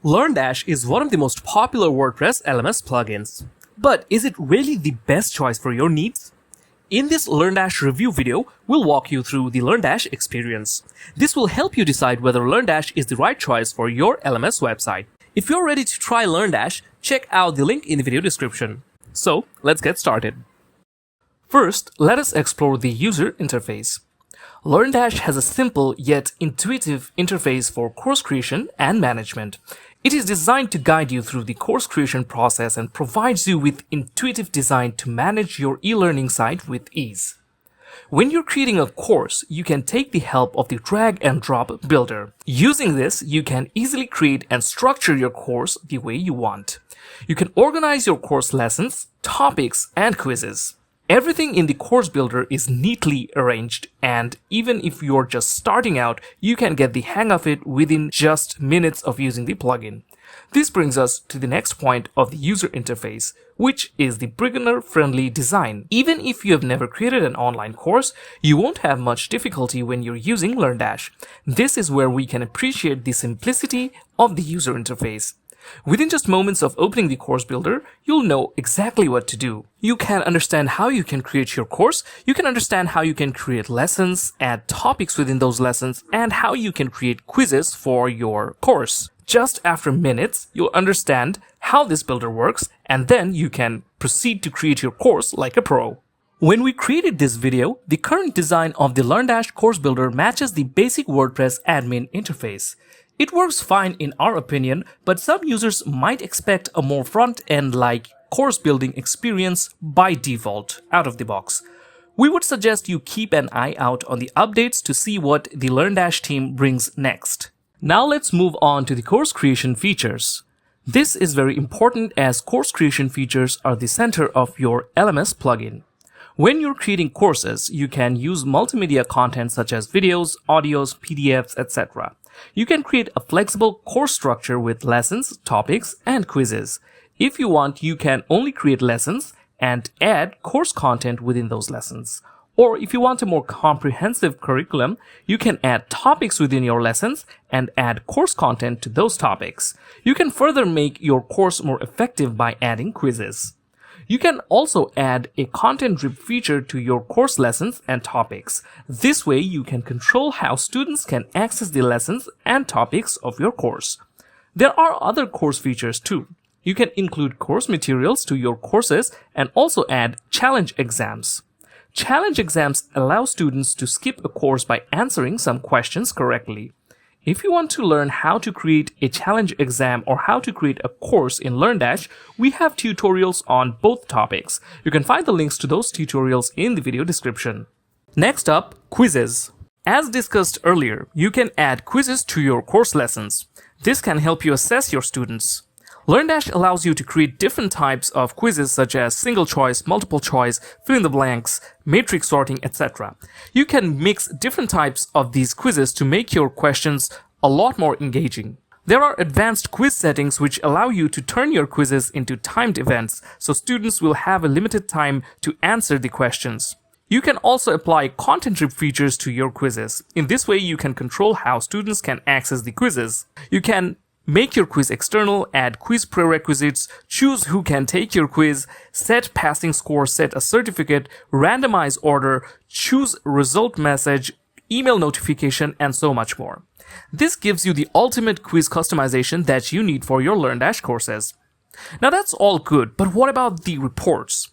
LearnDash is one of the most popular WordPress LMS plugins. But is it really the best choice for your needs? In this LearnDash review video, we'll walk you through the LearnDash experience. This will help you decide whether LearnDash is the right choice for your LMS website. If you're ready to try LearnDash, check out the link in the video description. So, let's get started. First, let us explore the user interface. LearnDash has a simple yet intuitive interface for course creation and management. It is designed to guide you through the course creation process and provides you with intuitive design to manage your e-learning site with ease. When you're creating a course, you can take the help of the drag and drop builder. Using this, you can easily create and structure your course the way you want. You can organize your course lessons, topics, and quizzes. Everything in the course builder is neatly arranged, and even if you're just starting out, you can get the hang of it within just minutes of using the plugin. This brings us to the next point of the user interface, which is the beginner-friendly design. Even if you have never created an online course, you won't have much difficulty when you're using LearnDash. This is where we can appreciate the simplicity of the user interface. Within just moments of opening the course builder, you'll know exactly what to do. You can understand how you can create your course, you can understand how you can create lessons, add topics within those lessons, and how you can create quizzes for your course. Just after minutes, you'll understand how this builder works, and then you can proceed to create your course like a pro. When we created this video, the current design of the LearnDash course builder matches the basic WordPress admin interface. It works fine in our opinion, but some users might expect a more front-end-like course building experience by default, out of the box. We would suggest you keep an eye out on the updates to see what the LearnDash team brings next. Now let's move on to the course creation features. This is very important as course creation features are the center of your LMS plugin. When you're creating courses, you can use multimedia content such as videos, audios, PDFs, etc. You can create a flexible course structure with lessons, topics, and quizzes. If you want, you can only create lessons and add course content within those lessons. Or if you want a more comprehensive curriculum, you can add topics within your lessons and add course content to those topics. You can further make your course more effective by adding quizzes. You can also add a content drip feature to your course lessons and topics. This way, you can control how students can access the lessons and topics of your course. There are other course features too. You can include course materials to your courses and also add challenge exams. Challenge exams allow students to skip a course by answering some questions correctly. If you want to learn how to create a challenge exam or how to create a course in LearnDash, we have tutorials on both topics. You can find the links to those tutorials in the video description. Next up, quizzes. As discussed earlier, you can add quizzes to your course lessons. This can help you assess your students. LearnDash allows you to create different types of quizzes such as single choice, multiple choice, fill in the blanks, matrix sorting, etc. You can mix different types of these quizzes to make your questions a lot more engaging. There are advanced quiz settings which allow you to turn your quizzes into timed events, so students will have a limited time to answer the questions. You can also apply content drip features to your quizzes. In this way, you can control how students can access the quizzes. You can make your quiz external, add quiz prerequisites, choose who can take your quiz, set passing score, set a certificate, randomize order, choose result message, email notification, and so much more. This gives you the ultimate quiz customization that you need for your LearnDash courses. Now that's all good, but what about the reports?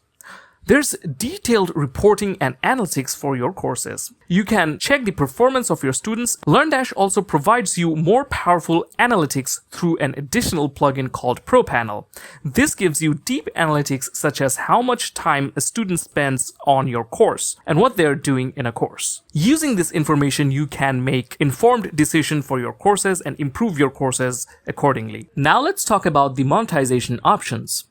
There's detailed reporting and analytics for your courses. You can check the performance of your students. LearnDash also provides you more powerful analytics through an additional plugin called ProPanel. This gives you deep analytics such as how much time a student spends on your course and what they're doing in a course. Using this information, you can make informed decisions for your courses and improve your courses accordingly. Now let's talk about the monetization options.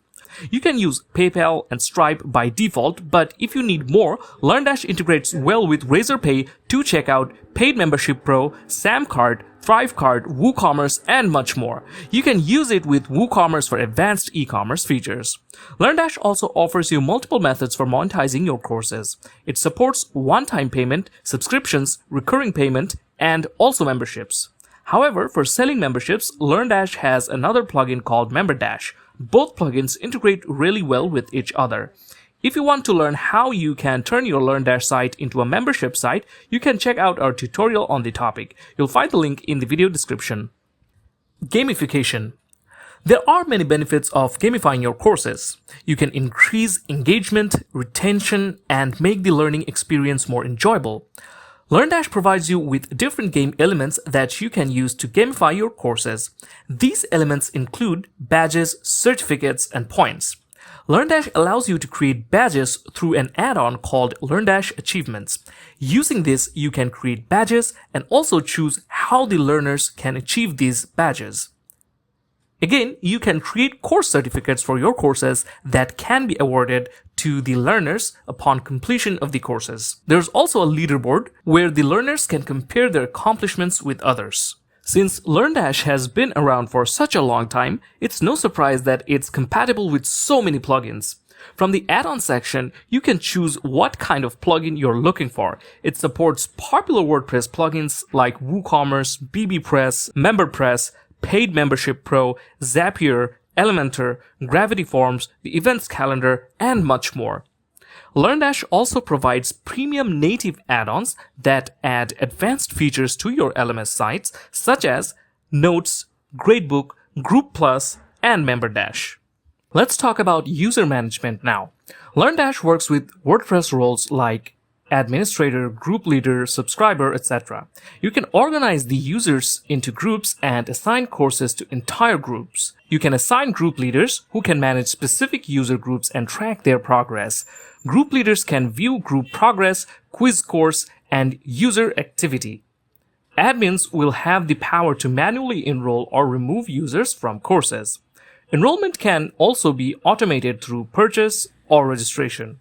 You can use PayPal and Stripe by default, but if you need more, LearnDash integrates well with Razorpay, 2Checkout, Paid Membership Pro, SamCard, ThriveCard, WooCommerce, and much more. You can use it with WooCommerce for advanced e-commerce features. LearnDash also offers you multiple methods for monetizing your courses. It supports one-time payment, subscriptions, recurring payment, and also memberships. However, for selling memberships, LearnDash has another plugin called MemberDash. Both plugins integrate really well with each other. If you want to learn how you can turn your LearnDash site into a membership site, you can check out our tutorial on the topic. You'll find the link in the video description. Gamification. There are many benefits of gamifying your courses. You can increase engagement, retention, and make the learning experience more enjoyable. LearnDash provides you with different game elements that you can use to gamify your courses. These elements include badges, certificates, and points. LearnDash allows you to create badges through an add-on called LearnDash Achievements. Using this, you can create badges and also choose how the learners can achieve these badges. Again, you can create course certificates for your courses that can be awarded to the learners upon completion of the courses. There's also a leaderboard where the learners can compare their accomplishments with others. Since LearnDash has been around for such a long time, it's no surprise that it's compatible with so many plugins. From the add-on section, you can choose what kind of plugin you're looking for. It supports popular WordPress plugins like WooCommerce, BBPress, MemberPress, Paid Membership Pro, Zapier, Elementor, Gravity Forms, the Events Calendar, and much more. LearnDash also provides premium native add-ons that add advanced features to your LMS sites, such as Notes, Gradebook, Group Plus, and MemberDash. Let's talk about user management now. LearnDash works with WordPress roles like administrator, group leader, subscriber, etc. You can organize the users into groups and assign courses to entire groups. You can assign group leaders who can manage specific user groups and track their progress. Group leaders can view group progress, quiz course, and user activity. Admins will have the power to manually enroll or remove users from courses. Enrollment can also be automated through purchase or registration.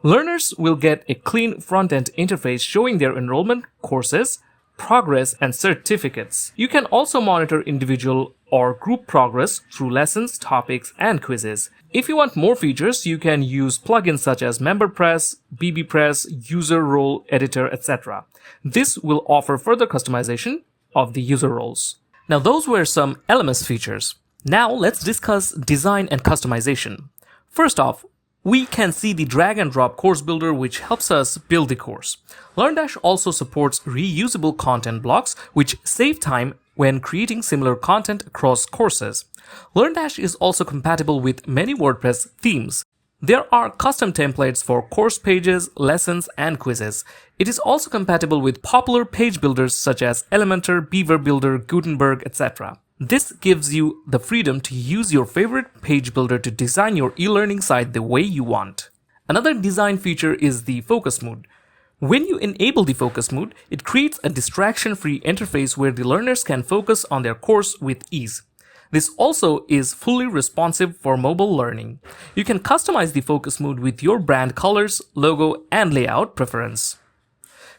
Learners will get a clean front-end interface showing their enrollment, courses, progress, and certificates. You can also monitor individual or group progress through lessons, topics, and quizzes. If you want more features, you can use plugins such as MemberPress, BBPress, User Role Editor, etc. This will offer further customization of the user roles. Now, those were some LMS features. Now, let's discuss design and customization. First off, we can see the drag and drop course builder, which helps us build the course. LearnDash also supports reusable content blocks, which save time when creating similar content across courses. LearnDash is also compatible with many WordPress themes. There are custom templates for course pages, lessons, and quizzes. It is also compatible with popular page builders such as Elementor, Beaver Builder, Gutenberg, etc. This gives you the freedom to use your favorite page builder to design your e-learning site the way you want. Another design feature is the focus mode. When you enable the focus mode, it creates a distraction-free interface where the learners can focus on their course with ease. This also is fully responsive for mobile learning. You can customize the focus mode with your brand colors, logo, and layout preference.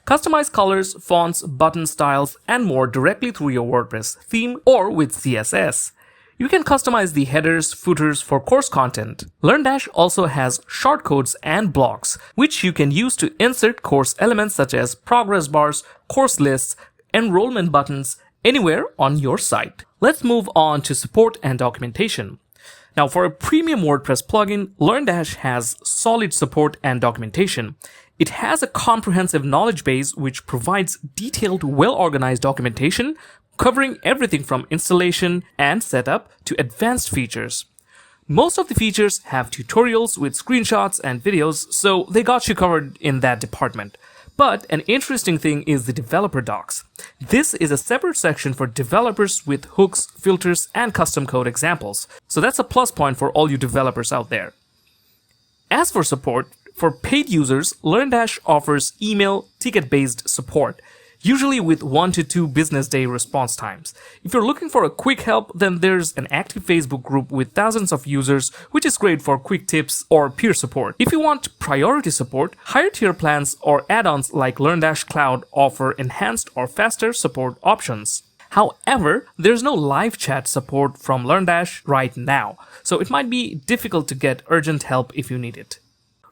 Customize colors, fonts, button styles, and more directly through your WordPress theme or with CSS. You can customize the headers, footers for course content. LearnDash also has shortcodes and blocks, which you can use to insert course elements such as progress bars, course lists, enrollment buttons, anywhere on your site. Let's move on to support and documentation. Now, for a premium WordPress plugin, LearnDash has solid support and documentation. It has a comprehensive knowledge base which provides detailed, well-organized documentation covering everything from installation and setup to advanced features. Most of the features have tutorials with screenshots and videos, so they got you covered in that department. But an interesting thing is the developer docs. This is a separate section for developers with hooks, filters, and custom code examples. So that's a plus point for all you developers out there. As for support, for paid users, LearnDash offers email ticket-based support, usually with 1 to 2 business day response times. If you're looking for a quick help, then there's an active Facebook group with thousands of users, which is great for quick tips or peer support. If you want priority support, higher tier plans or add-ons like LearnDash Cloud offer enhanced or faster support options. However, there's no live chat support from LearnDash right now, so it might be difficult to get urgent help if you need it.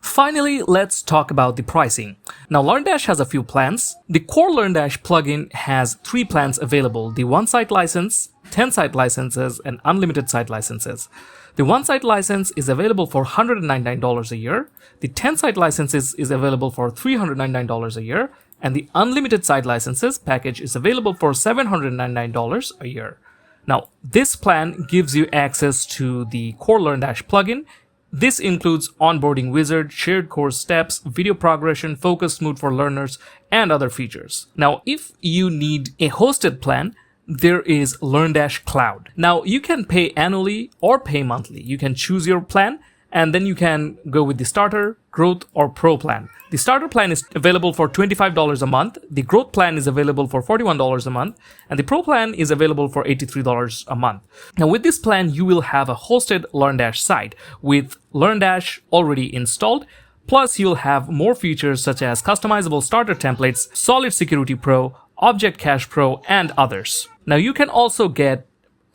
Finally, let's talk about the pricing. Now, LearnDash has a few plans. The core LearnDash plugin has 3 plans available: the 1-site license, 10 site licenses, and unlimited site licenses. The 1-site license is available for $199 a year. The 10 site licenses is available for $399 a year. And the unlimited site licenses package is available for $799 a year. Now, this plan gives you access to the core LearnDash plugin. This includes onboarding wizard, shared course steps, video progression, focus mode for learners, and other features. Now, if you need a hosted plan, there is LearnDash Cloud. Now, you can pay annually or pay monthly. You can choose your plan, and then you can go with the starter, growth, or pro plan. The starter plan is available for $25 a month. The growth plan is available for $41 a month. And the pro plan is available for $83 a month. Now, with this plan, you will have a hosted LearnDash site with LearnDash already installed. Plus, you'll have more features such as customizable starter templates, Solid Security Pro, Object Cache Pro, and others. Now, you can also get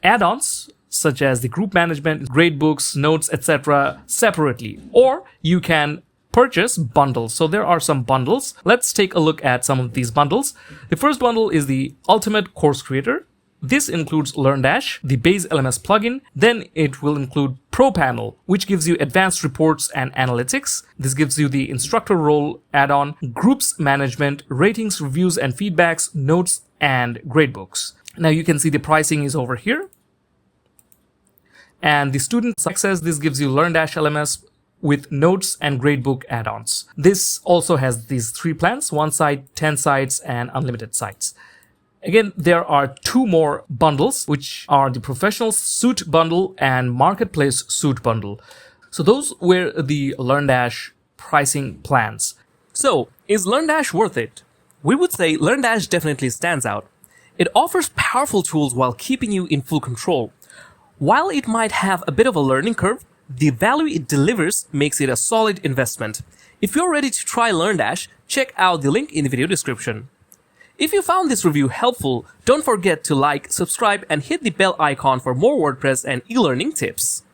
add-ons such as the group management, gradebooks, notes, etc. separately, or you can purchase bundles. So there are some bundles. Let's take a look at some of these bundles. The first bundle is the Ultimate Course Creator. This includes LearnDash, the base LMS plugin. Then it will include Pro Panel, which gives you advanced reports and analytics. This gives you the instructor role add-on, groups management, ratings, reviews and feedbacks, notes, and gradebooks. Now you can see the pricing is over here. And the student access, this gives you LearnDash LMS with notes and gradebook add-ons. This also has these 3 plans: 1 site, 10 sites, and unlimited sites. Again, there are 2 more bundles, which are the Professional Suite Bundle and Marketplace Suite Bundle. So those were the LearnDash pricing plans. So, is LearnDash worth it? We would say LearnDash definitely stands out. It offers powerful tools while keeping you in full control. While it might have a bit of a learning curve, the value it delivers makes it a solid investment. If you're ready to try LearnDash, check out the link in the video description. If you found this review helpful, don't forget to like, subscribe, and hit the bell icon for more WordPress and e-learning tips.